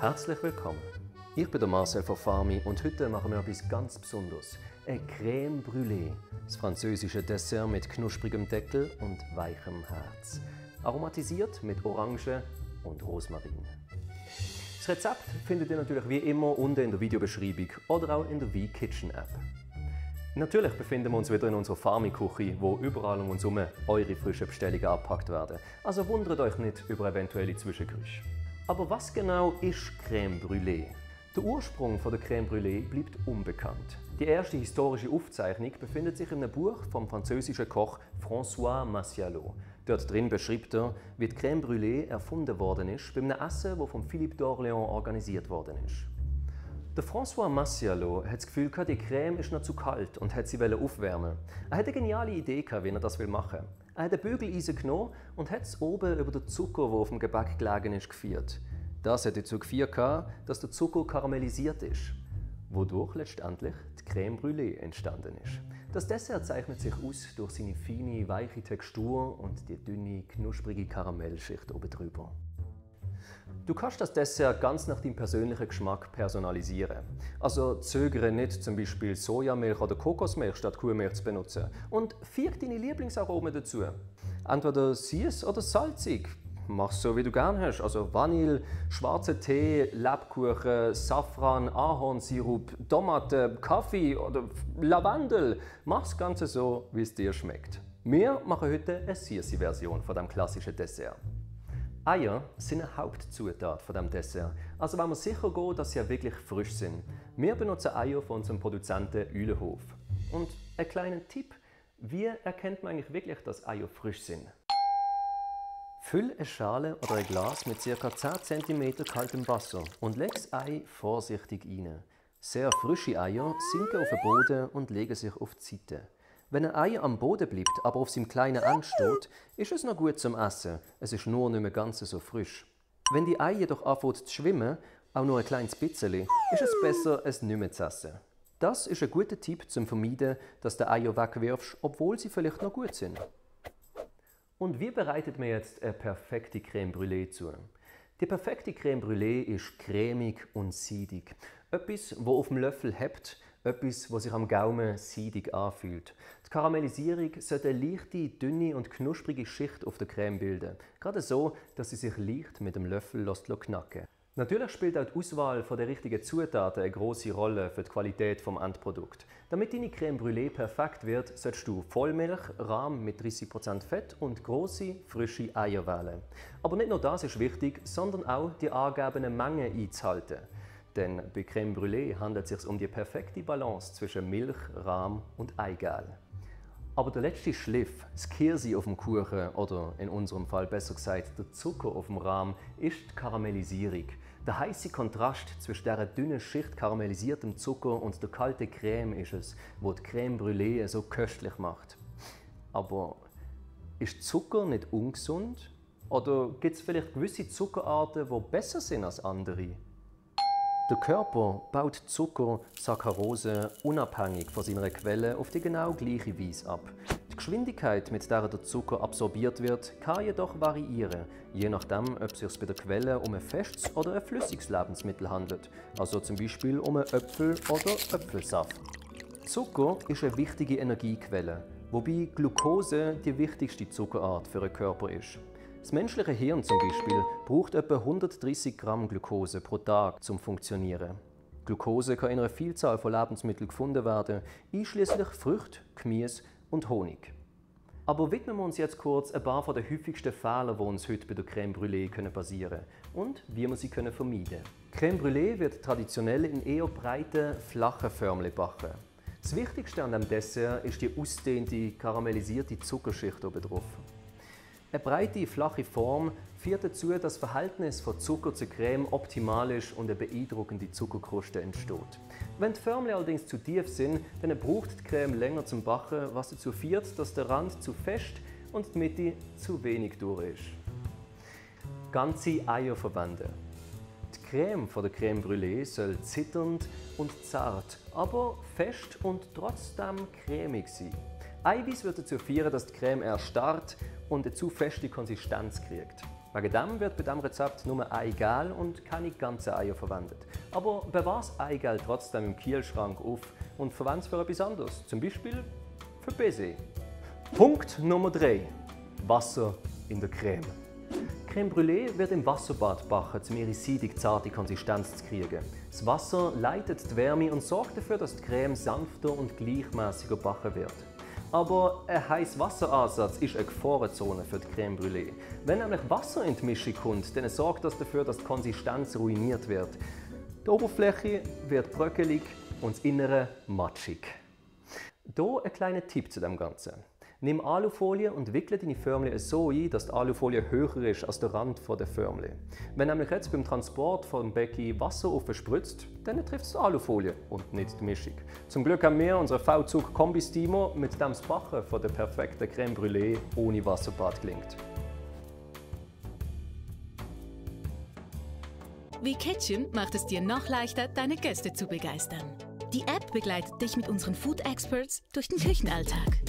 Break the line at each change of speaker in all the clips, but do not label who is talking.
Herzlich willkommen. Ich bin der Marcel von Farmi und heute machen wir etwas ganz Besonderes. Eine Crème Brûlée, das französische Dessert mit knusprigem Deckel und weichem Herz. Aromatisiert mit Orange und Rosmarin. Das Rezept findet ihr natürlich wie immer unten in der Videobeschreibung oder auch in der V-Kitchen App. Natürlich befinden wir uns wieder in unserer Farmi-Küche, wo überall um uns herum eure frischen Bestellungen abgepackt werden. Also wundert euch nicht über eventuelle Zwischengeräusche. Aber was genau ist Crème Brûlée? Der Ursprung der Crème Brûlée bleibt unbekannt. Die erste historische Aufzeichnung befindet sich in einem Buch vom französischen Koch François Massiaot. Dort drin beschreibt er, wie die Crème Brûlée erfunden worden ist bei einem Essen, das von Philippe d'Orléans organisiert worden ist. Der François Massiaot hat das Gefühl, die Creme ist noch zu kalt und hat sie aufwärmen. Er hat eine geniale Idee, wie er das machen will. Er hat ein Bügeleisen genommen und hat es oben über den Zucker, der auf dem Gebäck gelegen ist, geführt. Das hat dazu geführt, dass der Zucker karamellisiert ist, wodurch letztendlich die Crème Brûlée entstanden ist. Das Dessert zeichnet sich aus durch seine feine, weiche Textur und die dünne, knusprige Karamellschicht oben drüber. Du kannst das Dessert ganz nach deinem persönlichen Geschmack personalisieren. Also zögere nicht, zum Beispiel Sojamilch oder Kokosmilch statt Kuhmilch zu benutzen. Und füge deine Lieblingsaromen dazu. Entweder süß oder salzig. Mach's so, wie du gerne hast. Also Vanille, schwarzer Tee, Lebkuchen, Safran, Ahornsirup, Tomate, Kaffee oder Lavendel. Mach's das Ganze so, wie es dir schmeckt. Wir machen heute eine süße Version von dem klassischen Dessert. Eier sind eine Hauptzutat von diesem Dessert, also wollen wir sicher gehen, dass sie ja wirklich frisch sind. Wir benutzen Eier von unserem Produzenten Uhlenhof. Und ein kleiner Tipp, wie erkennt man eigentlich wirklich, dass Eier frisch sind? Füll eine Schale oder ein Glas mit ca. 10 cm kaltem Wasser und leg das Ei vorsichtig rein. Sehr frische Eier sinken auf den Boden und legen sich auf die Seite. Wenn ein Ei am Boden bleibt, aber auf seinem kleinen Ende steht, ist es noch gut zum Essen. Es ist nur nicht mehr ganz so frisch. Wenn die Ei jedoch anfängt zu schwimmen, auch nur ein kleines bisschen, ist es besser, es nicht mehr zu essen. Das ist ein guter Tipp zum Vermeiden, dass du Eier wegwirfst, obwohl sie vielleicht noch gut sind. Und wie bereitet man jetzt eine perfekte Crème Brûlée zu? Die perfekte Crème Brûlée ist cremig und seidig. Etwas, das auf dem Löffel hebt, etwas, das sich am Gaumen seidig anfühlt. Die Karamellisierung sollte eine leichte, dünne und knusprige Schicht auf der Creme bilden. Gerade so, dass sie sich leicht mit dem Löffel knacken lässt. Natürlich spielt auch die Auswahl der richtigen Zutaten eine grosse Rolle für die Qualität des Endprodukts. Damit deine Crème Brûlée perfekt wird, solltest du Vollmilch, Rahm mit 30% Fett und grosse, frische Eier wählen. Aber nicht nur das ist wichtig, sondern auch die angegebene Menge einzuhalten. Denn bei Crème Brûlée handelt es sich um die perfekte Balance zwischen Milch, Rahm und Eigelb. Aber der letzte Schliff, das Kirsi auf dem Kuchen oder in unserem Fall besser gesagt der Zucker auf dem Rahm, ist die Karamellisierung. Der heiße Kontrast zwischen dieser dünnen Schicht karamellisiertem Zucker und der kalten Creme ist es, wo die Crème Brûlée so köstlich macht. Aber ist Zucker nicht ungesund? Oder gibt es vielleicht gewisse Zuckerarten, die besser sind als andere? Der Körper baut Zucker, Saccharose, unabhängig von seiner Quelle auf die genau gleiche Weise ab. Die Geschwindigkeit, mit der der Zucker absorbiert wird, kann jedoch variieren, je nachdem, ob es sich bei der Quelle um ein festes oder ein flüssiges Lebensmittel handelt, also zum Beispiel um einen Äpfel oder Äpfelsaft. Zucker ist eine wichtige Energiequelle, wobei Glucose die wichtigste Zuckerart für den Körper ist. Das menschliche Hirn zum Beispiel braucht etwa 130 Gramm Glucose pro Tag zum Funktionieren. Glucose kann in einer Vielzahl von Lebensmitteln gefunden werden, einschließlich Früchte, Gemüse und Honig. Aber widmen wir uns jetzt kurz ein paar der häufigsten Fehler, die uns heute bei der Crème Brûlée passieren können und wie wir sie vermeiden können. Crème Brûlée wird traditionell in eher breiten, flachen Förmchen gebacken. Das Wichtigste an diesem Dessert ist die ausgedehnte, karamellisierte Zuckerschicht oben drauf. Eine breite, flache Form führt dazu, dass das Verhältnis von Zucker zu Creme optimal ist und eine beeindruckende Zuckerkruste entsteht. Wenn die Förmchen allerdings zu tief sind, dann braucht die Creme länger zum Backen, was dazu führt, dass der Rand zu fest und die Mitte zu wenig durch ist. Ganze Eier verwenden. Die Creme von der Crème Brûlée soll zitternd und zart, aber fest und trotzdem cremig sein. Eiweiß wird dazu führen, dass die Creme erstarrt und eine zu feste Konsistenz kriegt. Wegen dem wird bei diesem Rezept nur Eigelb und keine ganzen Eier verwendet. Aber bewahre das Eigelb trotzdem im Kühlschrank auf und verwende es für etwas anderes, zum Beispiel für Baiser. Punkt Nummer 3. Wasser in der Creme. Creme Brûlée wird im Wasserbad gebacken, um ihre seidig zarte Konsistenz zu kriegen. Das Wasser leitet die Wärme und sorgt dafür, dass die Creme sanfter und gleichmäßiger gebacken wird. Aber ein Heißwasseransatz ist eine Gefahrenzone für die Creme Brûlée. Wenn nämlich Wasser in die Mischung kommt, dann sorgt das dafür, dass die Konsistenz ruiniert wird. Die Oberfläche wird bröckelig und das Innere matschig. Hier ein kleiner Tipp zu dem Ganzen. Nimm Alufolie und wickle deine Förmchen so ein, dass die Alufolie höher ist als der Rand der Förmchen. Wenn nämlich jetzt beim Transport vom Becken Wasser aufspritzt, dann trifft es die Alufolie und nicht die Mischung. Zum Glück haben wir unseren V-Zug Kombi-Steamer, mit dem das Backen von der perfekten Creme Brûlée ohne Wasserbad gelingt.
WeKitchen macht es dir noch leichter, deine Gäste zu begeistern. Die App begleitet dich mit unseren Food Experts durch den Küchenalltag.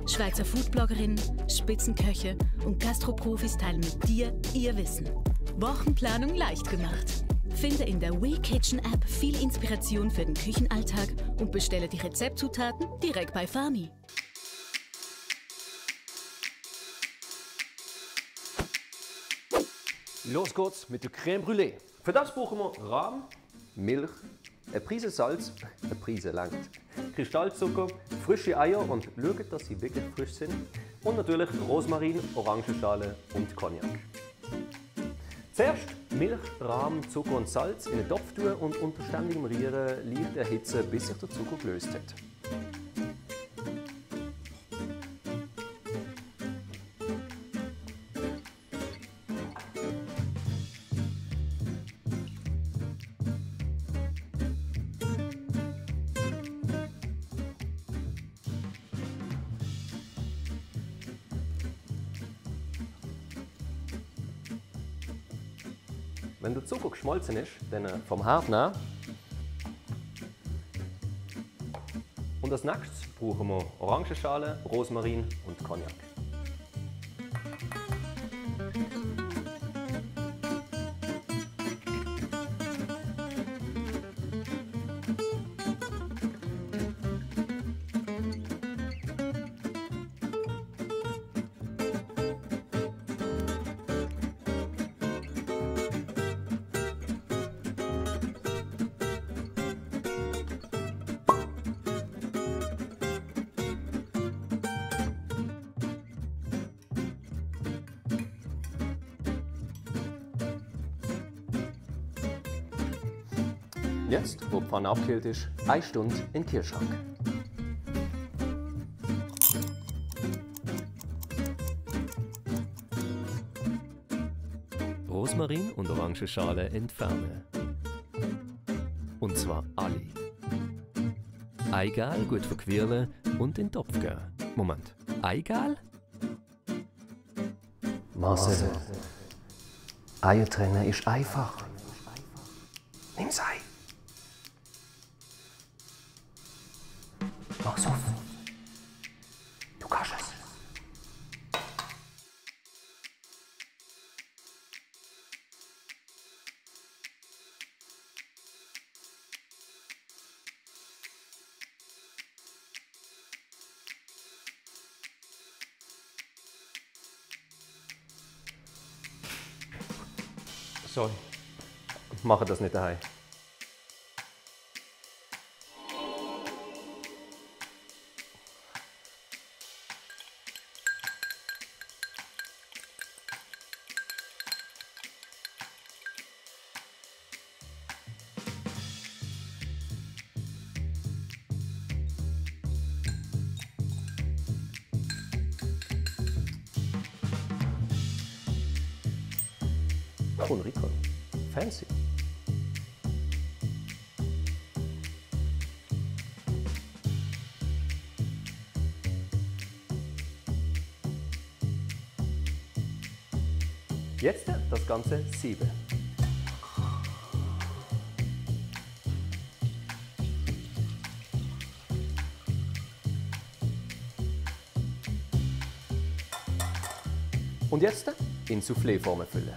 Schweizer Foodbloggerinnen, Spitzenköche und Gastroprofis teilen mit dir ihr Wissen. Wochenplanung leicht gemacht. Finde in der WeKitchen App viel Inspiration für den Küchenalltag und bestelle die Rezeptzutaten direkt bei Fami.
Los geht's mit der Creme Brûlée. Für das brauchen wir Rahm, Milch, eine Prise Salz, eine Prise langt, Kristallzucker, frische Eier und schaut, dass sie wirklich frisch sind. Und natürlich Rosmarin, Orangenschale und Cognac. Zuerst Milch, Rahm, Zucker und Salz in einen Topf tun und unter ständigem Rühren leicht erhitzen, bis sich der Zucker gelöst hat. Wenn der Zucker geschmolzen ist, dann vom Herd nehmen. Und als nächstes brauchen wir Orangenschale, Rosmarin und Cognac. Jetzt, wo die Pfanne abgekühlt ist, 1 Stunde in den Kühlschrank. Rosmarin und Orangenschale entfernen. Und zwar alle. Eigelb gut verquirlen und in den Topf geben. Moment, Eigelb? Marcel, Eier trennen ist einfach. Nimm's Ei. Mach's auf. Du kannst es. Sorry, mache das nicht daheim. Con Rico. Fancy. Jetzt das Ganze sieben. Und jetzt in Soufflé-Formen füllen.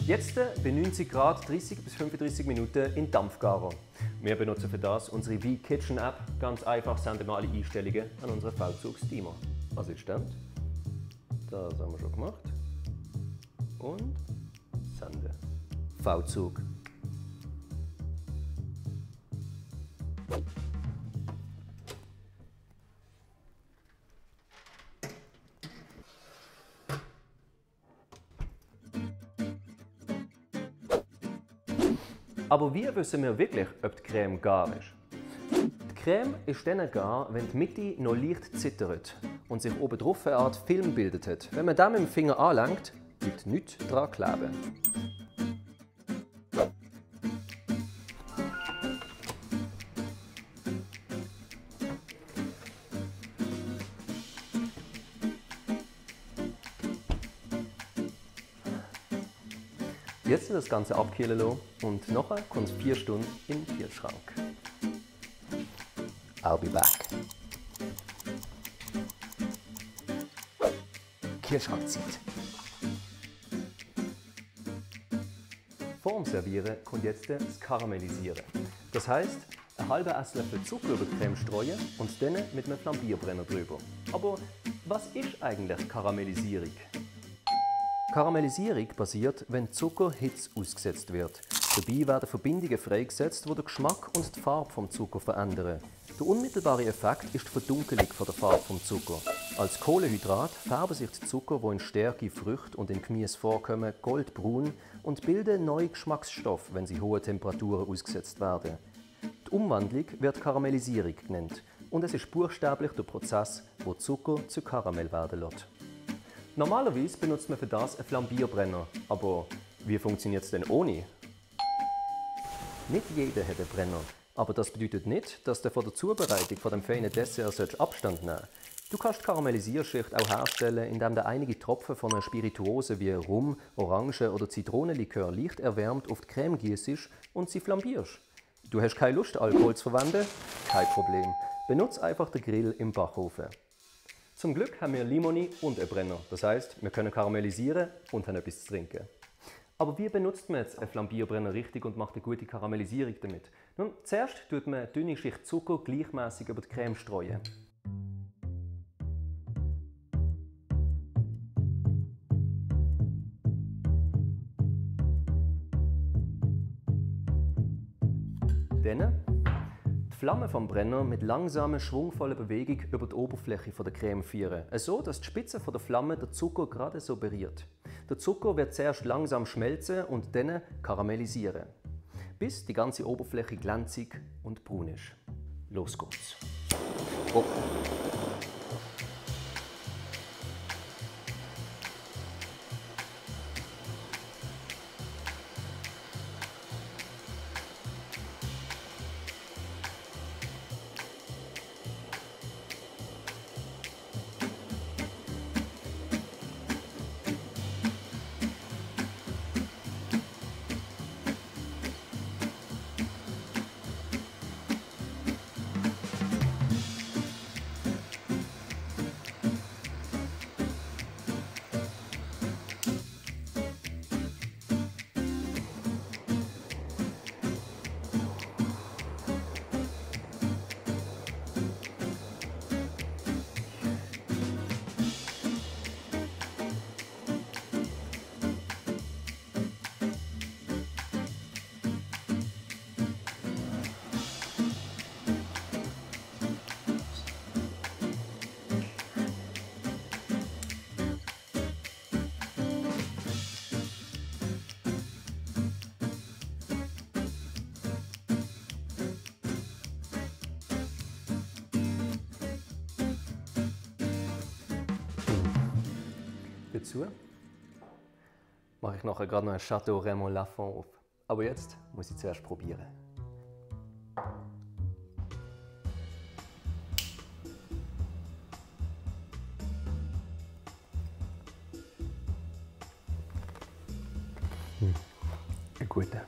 Jetzt bei 90 Grad 30 bis 35 Minuten in Dampfgarer. Wir benutzen für das unsere V-Kitchen App. Ganz einfach senden wir alle Einstellungen an unseren V-Zug-Steamer. Assistent. Das haben wir schon gemacht. Und senden. V-Zug. Aber wie wissen wir wirklich, ob die Creme gar ist? Die Creme ist dann gar, wenn die Mitte noch leicht zittert und sich oben drauf eine Art Film gebildet hat. Wenn man den mit dem Finger anlangt, bleibt nichts daran kleben. Jetzt das Ganze abkühlen lassen und nachher kommt es 4 Stunden in den Kühlschrank. I'll be back. Kühlschrankzeit. Vor dem Servieren kommt jetzt das Karamellisieren. Das heisst, einen halben Esslöffel Zucker über die Creme streuen und dann mit einem Flambierbrenner drüber. Aber was ist eigentlich Karamellisierung? Karamellisierung passiert, wenn Zucker Hitze ausgesetzt wird. Dabei werden Verbindungen freigesetzt, die den Geschmack und die Farbe des Zuckers verändern. Der unmittelbare Effekt ist die Verdunkelung der Farbe des Zucker. Als Kohlehydrat färben sich die Zucker, die in Stärke, Früchte und in Gemüse vorkommen, goldbraun und bilden neue Geschmacksstoffe, wenn sie hohen Temperaturen ausgesetzt werden. Die Umwandlung wird Karamellisierung genannt und es ist buchstäblich der Prozess, wo Zucker zu Karamell werden lässt. Normalerweise benutzt man für das einen Flambierbrenner, aber wie funktioniert es denn ohne? Nicht jeder hat einen Brenner, aber das bedeutet nicht, dass du von der Zubereitung von dem feinen Dessert Abstand nehmen sollst. Du kannst die Karamellisierschicht auch herstellen, indem du einige Tropfen von einer Spirituose wie Rum, Orange oder Zitronenlikör leicht erwärmt auf die Creme gießt und sie flambierst. Du hast keine Lust, Alkohol zu verwenden? Kein Problem. Benutze einfach den Grill im Backofen. Zum Glück haben wir Limoni und einen Brenner. Das heisst, wir können karamellisieren und haben etwas zu trinken. Aber wie benutzt man jetzt einen Flambierbrenner richtig und macht eine gute Karamellisierung damit? Nun, zuerst tut man eine dünne Schicht Zucker gleichmäßig über die Creme streuen. Dann die Flamme vom Brenner mit langsamer, schwungvoller Bewegung über die Oberfläche der Creme führen, so dass die Spitze der Flamme den Zucker gerade so berührt. Der Zucker wird zuerst langsam schmelzen und dann karamellisieren, bis die ganze Oberfläche glänzig und braun ist. Los geht's! Oh. Dazu mache ich nachher gerade noch ein Chateau Raymond Lafon auf. Aber jetzt muss ich zuerst probieren. Ein guter.